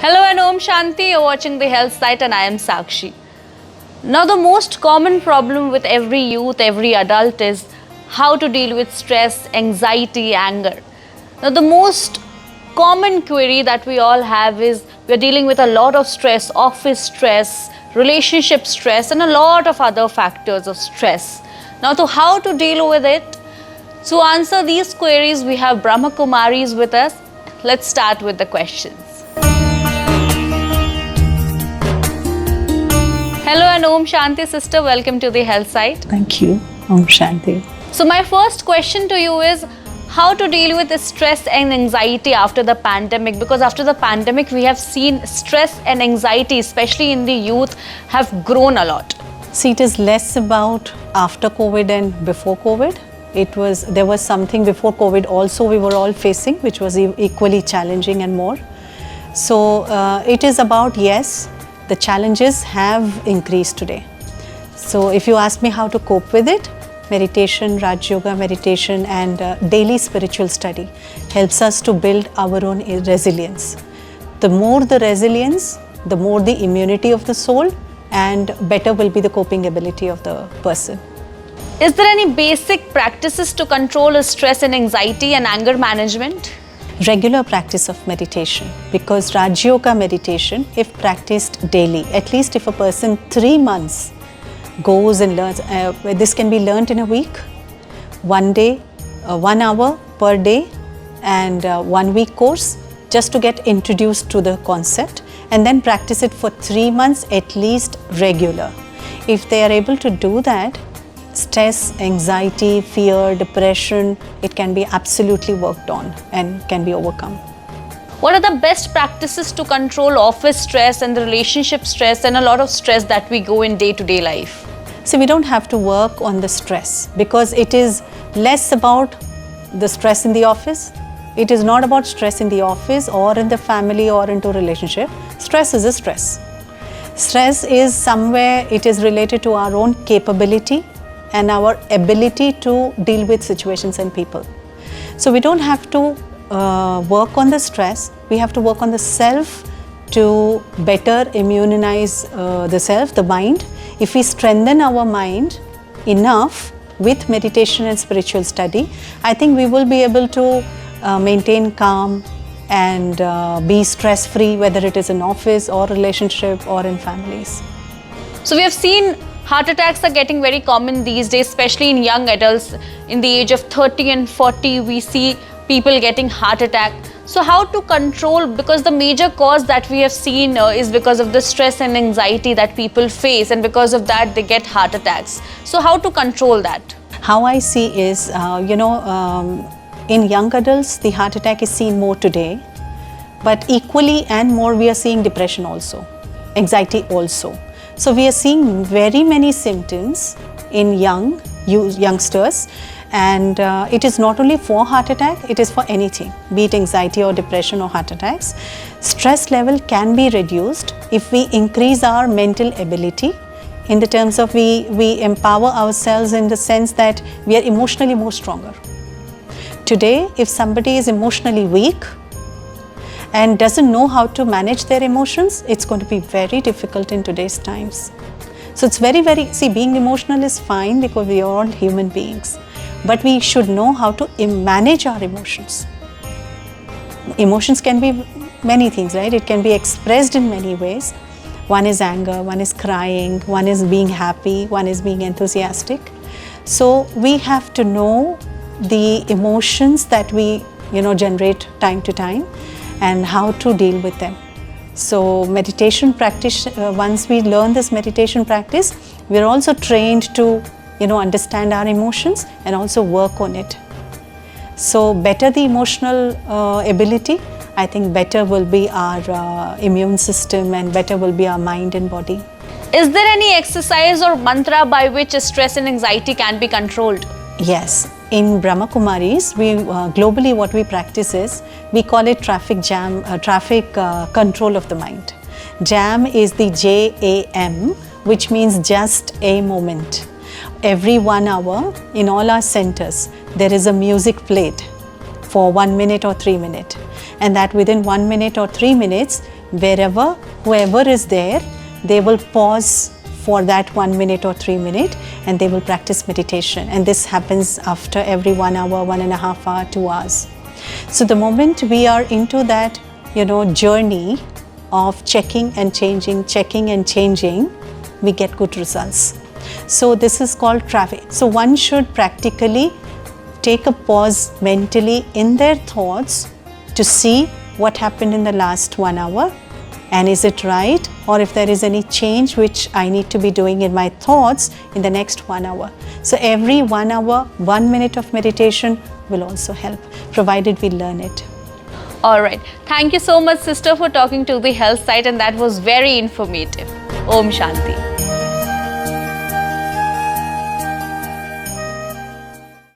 Hello and Om Shanti, you're watching the Health Site and I am Sakshi. Now the most common problem with every youth, every adult is how to deal with stress, anxiety, anger. Now the most common query that we all have is we're dealing with a lot of stress, office stress, relationship stress and a lot of other factors of stress. Now to how to deal with it, to answer these queries we have Brahma Kumaris with us. Let's start with the questions. Hello and Om Shanti sister, welcome to the Health Site. Thank you, Om Shanti. So my first question to you is how to deal with the stress and anxiety after the pandemic, because after the pandemic we have seen stress and anxiety, especially in the youth, have grown a lot. See, it is less about after COVID and before COVID. There was something before COVID also we were all facing, which was equally challenging and more. So it is about, yes, the challenges have increased today. So if you ask me how to cope with it, meditation, Raj Yoga meditation and daily spiritual study helps us to build our own resilience. The more the resilience, the more the immunity of the soul and better will be the coping ability of the person. Is there any basic practices to control stress and anxiety and anger management? Regular practice of meditation, because Raj Yoga meditation, if practiced daily, at least if a person 3 months goes and learns, this can be learned in a week, 1 day, 1 hour per day and 1 week course, just to get introduced to the concept and then practice it for 3 months at least regular. If they are able to do that, stress, anxiety, fear, depression, it can be absolutely worked on and can be overcome. What are the best practices to control office stress and the relationship stress and a lot of stress that we go in day-to-day life? So we don't have to work on the stress because it is less about the stress in the office. It is not about stress in the office or in the family or into relationship. Stress is a stress. Stress is somewhere it is related to our own capability and our ability to deal with situations and people. So we don't have to work on the stress, we have to work on the self to better immunize the self, the mind. If we strengthen our mind enough with meditation and spiritual study, I think we will be able to maintain calm and be stress-free, whether it is in office or relationship or in families. So we have seen heart attacks are getting very common these days, especially in young adults. In the age of 30 and 40, we see people getting heart attack. So how to control, because the major cause that we have seen is because of the stress and anxiety that people face, and because of that they get heart attacks. So how to control that? How I see is, in young adults, the heart attack is seen more today, but equally and more we are seeing depression also, anxiety also. So we are seeing very many symptoms in youngsters, and it is not only for heart attack, it is for anything, be it anxiety or depression or heart attacks. Stress level can be reduced if we increase our mental ability in the terms of we empower ourselves in the sense that we are emotionally more stronger. Today, if somebody is emotionally weak and doesn't know how to manage their emotions, it's going to be very difficult in today's times. So it's being emotional is fine because we are all human beings, but we should know how to manage our emotions. Emotions can be many things, right? It can be expressed in many ways. One is anger, one is crying, one is being happy, one is being enthusiastic. So we have to know the emotions that we generate time to time and how to deal with them. So meditation practice, once we learn this meditation practice, we are also trained to understand our emotions and also work on it. So better the emotional ability, I think better will be our immune system and better will be our mind and body. Is there any exercise or mantra by which stress and anxiety can be controlled? Yes. In Brahma Kumaris, globally what we practice is, we call it traffic control of the mind. Jam is the JAM, which means just a moment. Every 1 hour in all our centers, there is a music played for 1 minute or 3 minutes. And that within 1 minute or 3 minutes, wherever, whoever is there, they will pause for that 1 minute or 3 minutes and they will practice meditation. And this happens after every 1 hour, 1.5 hour, 2 hours. So the moment we are into that, journey of checking and changing, we get good results. So this is called traffic. So one should practically take a pause mentally in their thoughts to see what happened in the last 1 hour, and is it right, or if there is any change which I need to be doing in my thoughts in the next 1 hour. So every 1 hour, 1 minute of meditation will also help, provided we learn it. All right. Thank you so much, sister, for talking to the Health Site, and that was very informative. Om Shanti.